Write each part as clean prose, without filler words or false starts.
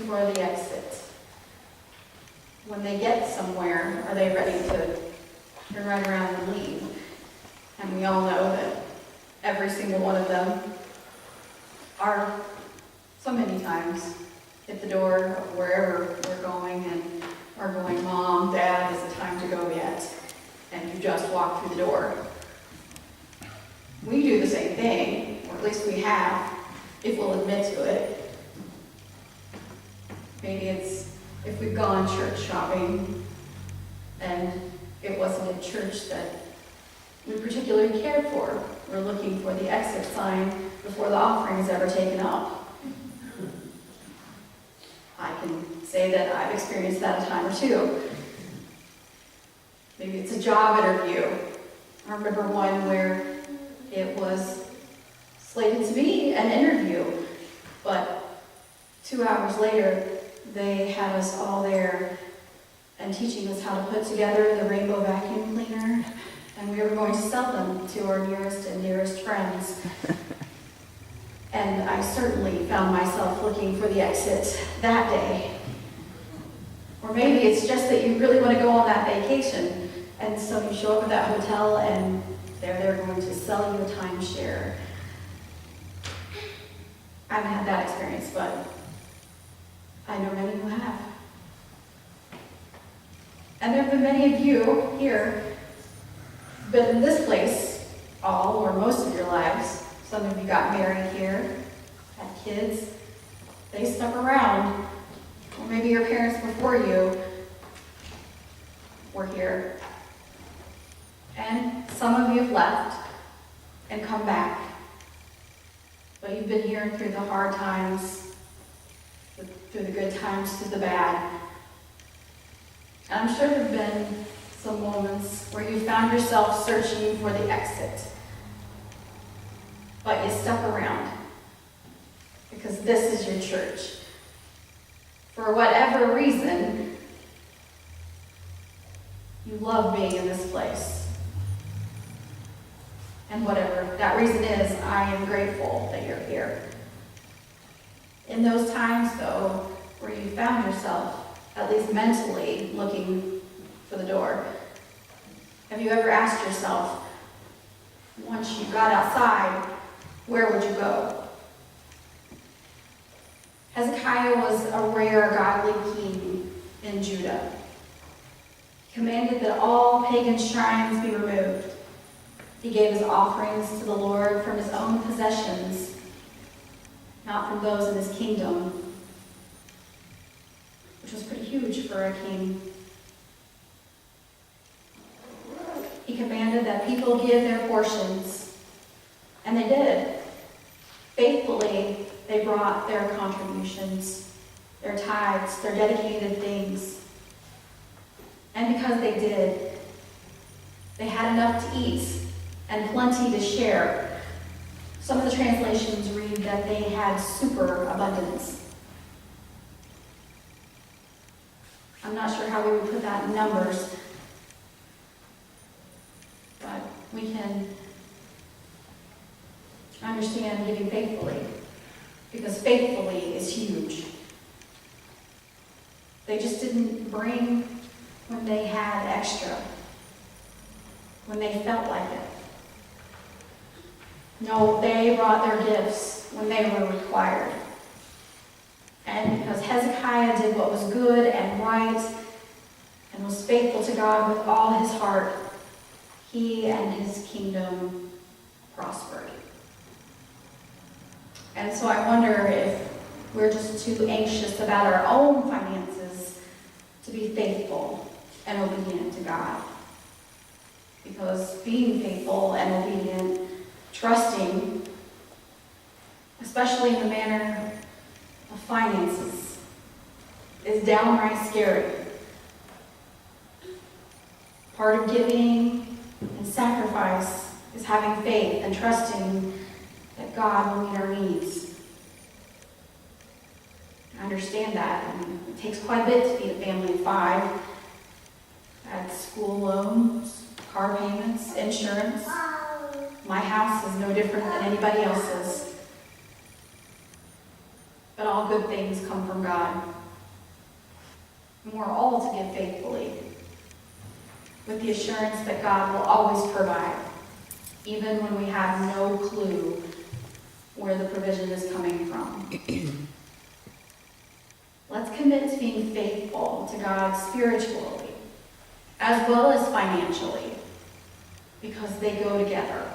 for the exit. When they get somewhere, are they ready to turn right around and leave? And we all know that every single one of them are so many times at the door of wherever we're going and are going, Mom, Dad, is it time to go yet? And you just walk through the door. We do the same thing, or at least we have, if we'll admit to it. Maybe it's if we've gone church shopping and it wasn't a church that we particularly cared for. We're looking for the exit sign before the offering is ever taken up. I can say that I've experienced that a time or two. Maybe it's a job interview. I remember one where it was slated to be an interview, but 2 hours later, they had us all there and teaching us how to put together the rainbow vacuum cleaner, and we were going to sell them to our nearest and dearest friends. And I certainly found myself looking for the exit that day. Or maybe it's just that you really want to go on that vacation, and so you show up at that hotel and they're going to sell you a timeshare. I haven't had that experience, but I know many who have. And there have been many of you here who've been in this place all or most of your lives. Some of you got married here, had kids. They stuck around. Or maybe your parents before you were here. And some of you have left and come back. But you've been here through the hard times, through the good times, through the bad. And I'm sure there have been some moments where you found yourself searching for the exit. But you stuck around because this is your church. For whatever reason, you love being in this place. And whatever that reason is, I am grateful that you're here. In those times, though, where you found yourself, at least mentally, looking for the door, have you ever asked yourself, once you got outside, where would you go? Hezekiah was a rare godly king in Judah. He commanded that all pagan shrines be removed. He gave his offerings to the Lord from his own possessions, not from those in his kingdom, which was pretty huge for a king. He commanded that people give their portions, and they did. Faithfully, they brought their contributions, their tithes, their dedicated things. And because they did, they had enough to eat and plenty to share. Some of the translations read that they had super abundance. I'm not sure how we would put that in numbers, but we can understand giving faithfully, because faithfully is huge. They just didn't bring when they had extra, when they felt like it. No, they brought their gifts when they were required. And because Hezekiah did what was good and right and was faithful to God with all his heart, he and his kingdom prospered. And so I wonder if we're just too anxious about our own finances to be faithful and obedient to God. Because being faithful and obedient, trusting, especially in the manner of finances, is downright scary. Part of giving and sacrifice is having faith and trusting that God will meet our needs. I understand that, and it takes quite a bit to feed a family of 5. Add school loans, car payments, insurance. My house is no different than anybody else's. but all good things come from God. And we're all to give faithfully, with the assurance that God will always provide, even when we have no clue where the provision is coming from. Let's commit to being faithful to God spiritually, as well as financially, because they go together.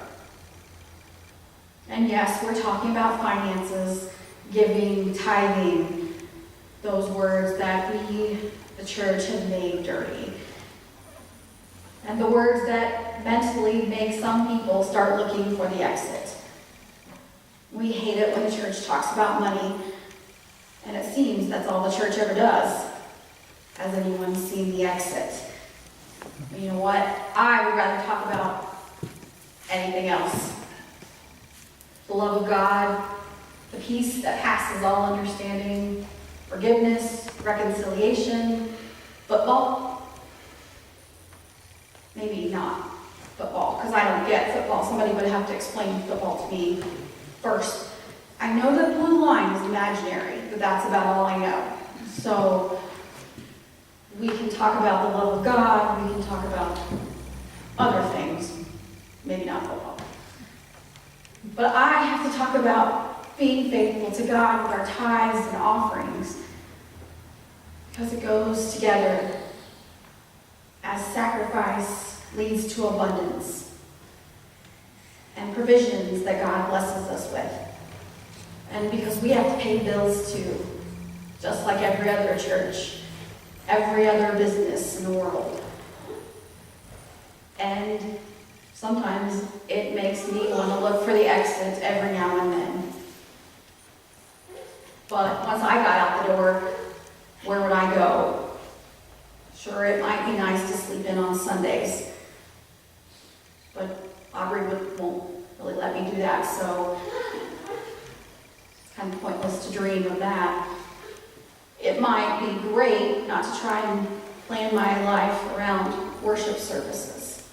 And yes, we're talking about finances, giving, tithing, those words that we, the church, have made dirty. And the words that mentally make some people start looking for the exit. We hate it when the church talks about money, and it seems that's all the church ever does. Has anyone seen the exit? You know what? I would rather talk about anything else. The love of God, the peace that passes all understanding, forgiveness, reconciliation, football. Maybe not football, because I don't get football. Somebody would have to explain football to me first. I know that blue line is imaginary, but that's about all I know. So we can talk about the love of God, we can talk about other things, maybe not football. But I have to talk about being faithful to God with our tithes and offerings, because it goes together as sacrifice leads to abundance and provisions that God blesses us with. And because we have to pay bills too, just like every other church, every other business in the world. And sometimes it makes me want to look for the exit every now and then. But once I got out the door, where would I go? Sure, it might be nice to sleep in on Sundays, but Aubrey won't really let me do that, so it's kind of pointless to dream of that. It might be great not to try and plan my life around worship services.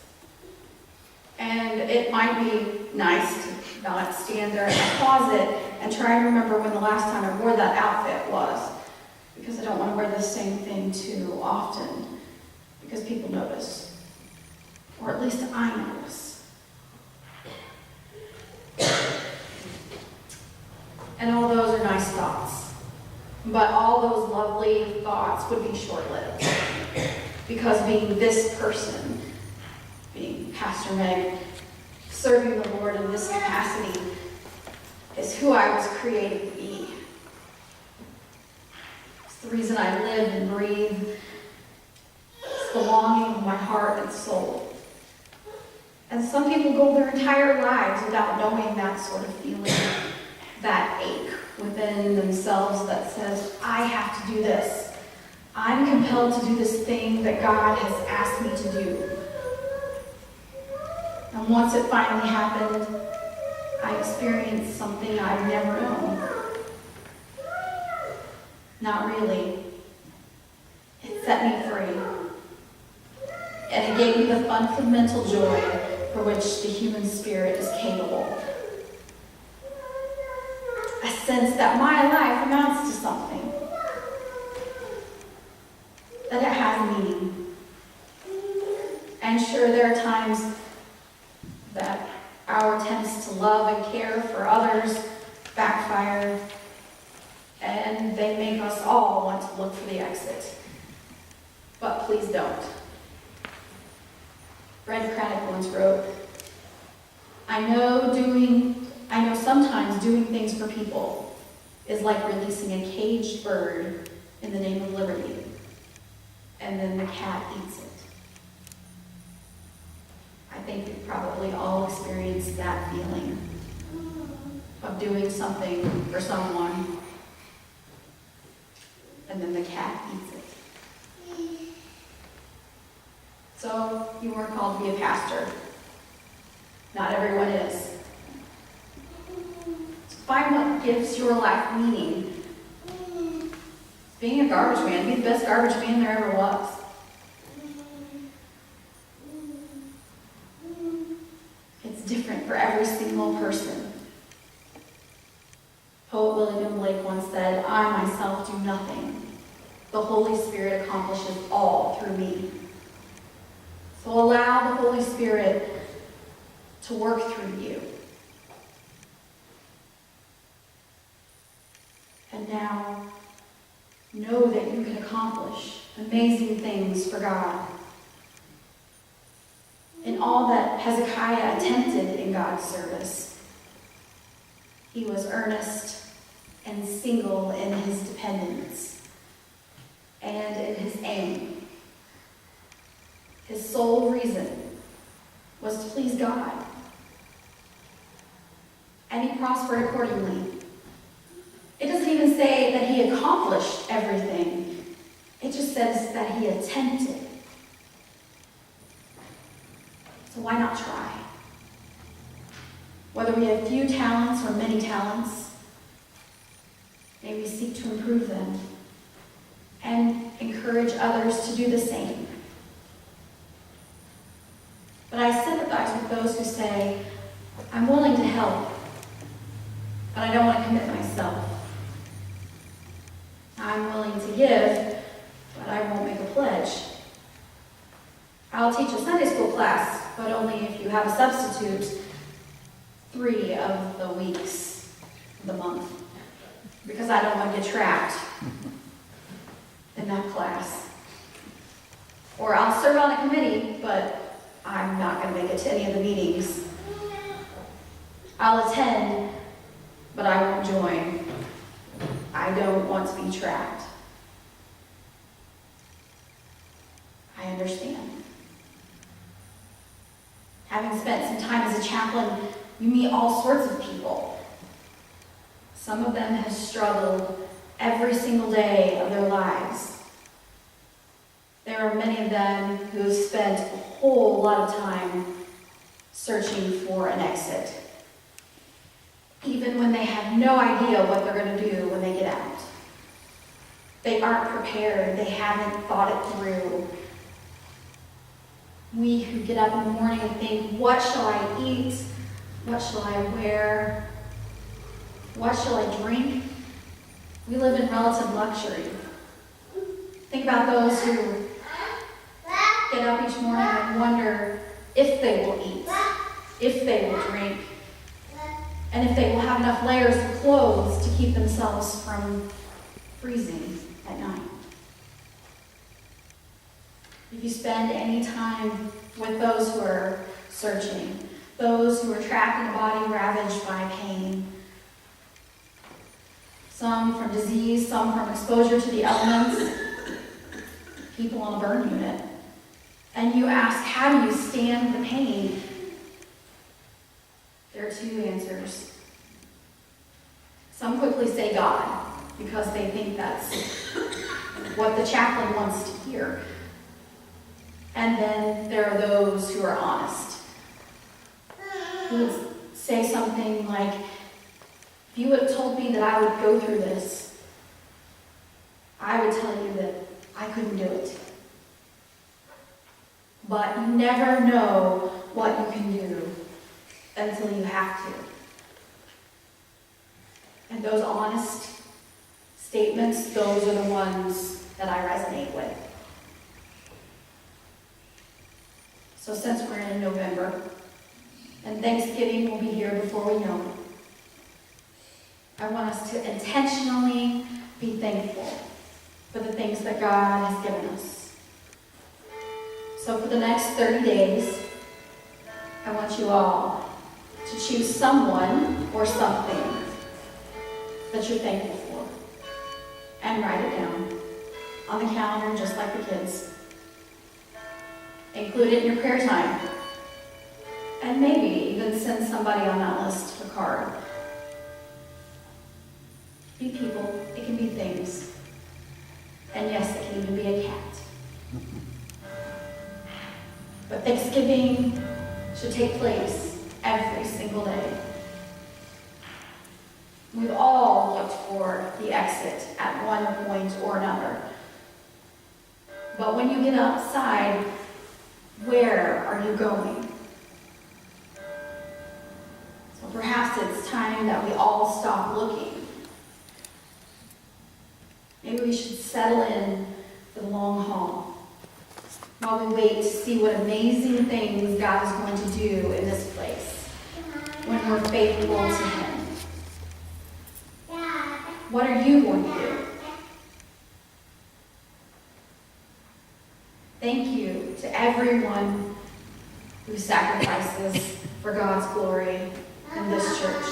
And it might be nice to not stand there in my closet and try and remember when the last time I wore that outfit was, because I don't want to wear the same thing too often, because people notice, or at least I notice. And all those are nice thoughts, but all those lovely thoughts would be short-lived, because being this person, being Pastor Meg, serving the Lord in this capacity, is who I was created to be. It's the reason I live and breathe. It's the longing of my heart and soul. And some people go their entire lives without knowing that sort of feeling, that ache within themselves that says, I have to do this. I'm compelled to do this thing that God has asked me to do. And once it finally happened, I experienced something I've never known. Not really. It set me free. And it gave me the fundamental joy for which the human spirit is capable. A sense that my life amounts to something. That it has meaning. And sure, there are times that our attempts to love and care for others backfire, and they make us all want to look for the exit. But please don't. Chronicles once wrote, I know sometimes doing things for people is like releasing a caged bird in the name of liberty, and then the cat eats it. I think we've probably all experienced that feeling of doing something for someone, and then the cat eats it. So you weren't called to be a pastor. Not everyone is. Find what gives your life meaning. Being a garbage man, be the best garbage man there ever was. It's different for every single person. Poet William Blake once said, nothing. The Holy Spirit accomplishes all through me. So allow the Holy Spirit to work through you. And now, know that you can accomplish amazing things for God. In all that Hezekiah attempted in God's service, he was earnest and single in his dependence and in his aim. His sole reason was to please God. And he prospered accordingly. It doesn't even say that he accomplished everything. It just says that he attempted. So why not try? Whether we have few talents or many talents, may we seek to improve them and encourage others to do the same. But I sympathize with those who say, I'm willing to help, but I don't want to commit myself. I'm willing to give, but I won't make a pledge. I'll teach a Sunday school class, but only if you have a substitute 3 of the weeks of the month, because I don't want to get trapped in that class. Or I'll serve on a committee, but I'm not going to make it to any of the meetings. I'll attend, but I won't join. I don't want to be trapped. I understand. Having spent some time as a chaplain, you meet all sorts of people. Some of them have struggled every single day of their lives. There are many of them who have spent a whole lot of time searching for an exit, even when they have no idea what they're going to do when they get out. They aren't prepared. They haven't thought it through. We who get up in the morning and think, what shall I eat? What shall I wear? What shall I drink? We live in relative luxury. Think about those who get up each morning and wonder if they will eat, if they will drink, and if they will have enough layers of clothes to keep themselves from freezing at night. If you spend any time with those who are searching, those who are trapped in a body ravaged by pain, some from disease, some from exposure to the elements, people on a burn unit, and you ask, how do you stand the pain? There are 2 answers. Some quickly say God, because they think that's what the chaplain wants to hear. And then there are those who are honest, who would say something like, if you would have told me that I would go through this, I would tell you that I couldn't do it. But you never know what you can do until you have to. And those honest statements, those are the ones that I resonate with. So since we're in November, and Thanksgiving will be here before we know it, I want us to intentionally be thankful for the things that God has given us. So for the next 30 days, I want you all to choose someone or something that you're thankful for and write it down on the calendar just like the kids. Include it in your prayer time. And maybe even send somebody on that list a card. Be people, it can be things. And yes, it can even be a cat. But Thanksgiving should take place every single day. We've all looked for the exit at one point or another. But when you get outside, where are you going? So perhaps it's time that we all stop looking Maybe we should settle in for the long haul while we wait to see what amazing things God is going to do in this place when we're faithful to Him. What are you going to do? Thank you to everyone who sacrifices for God's glory in this church,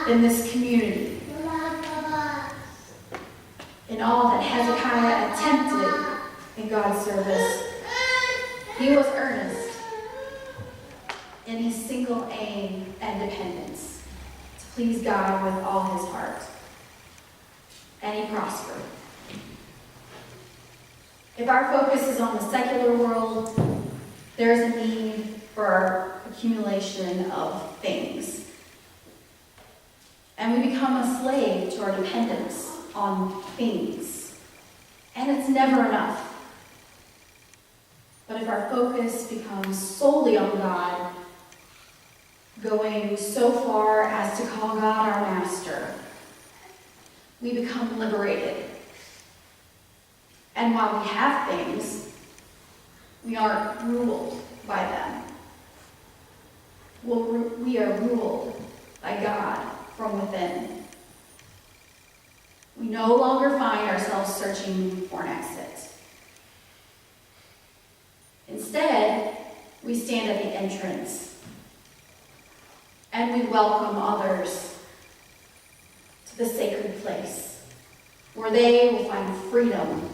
in this community, in all that Hezekiah attempted in God's service. He was earnest in his single aim and dependence to please God with all his heart. And he prospered. If our focus is on the secular world, there is a need for our accumulation of things. And we become a slave to our dependence on things. And it's never enough. But if our focus becomes solely on God, going so far as to call God our master, we become liberated. And while we have things, we aren't ruled by them. We are ruled by God from within. We no longer find ourselves searching for an exit. Instead, we stand at the entrance and we welcome others to the sacred place where they will find freedom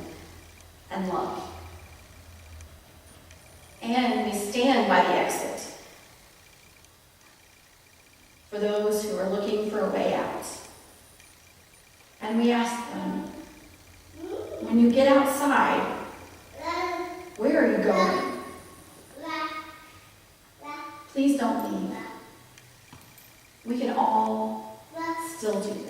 and love. And we stand by the exit for those who are looking for a way out. And we ask them, when you get outside, where are you going? Please don't leave. We can all still do this.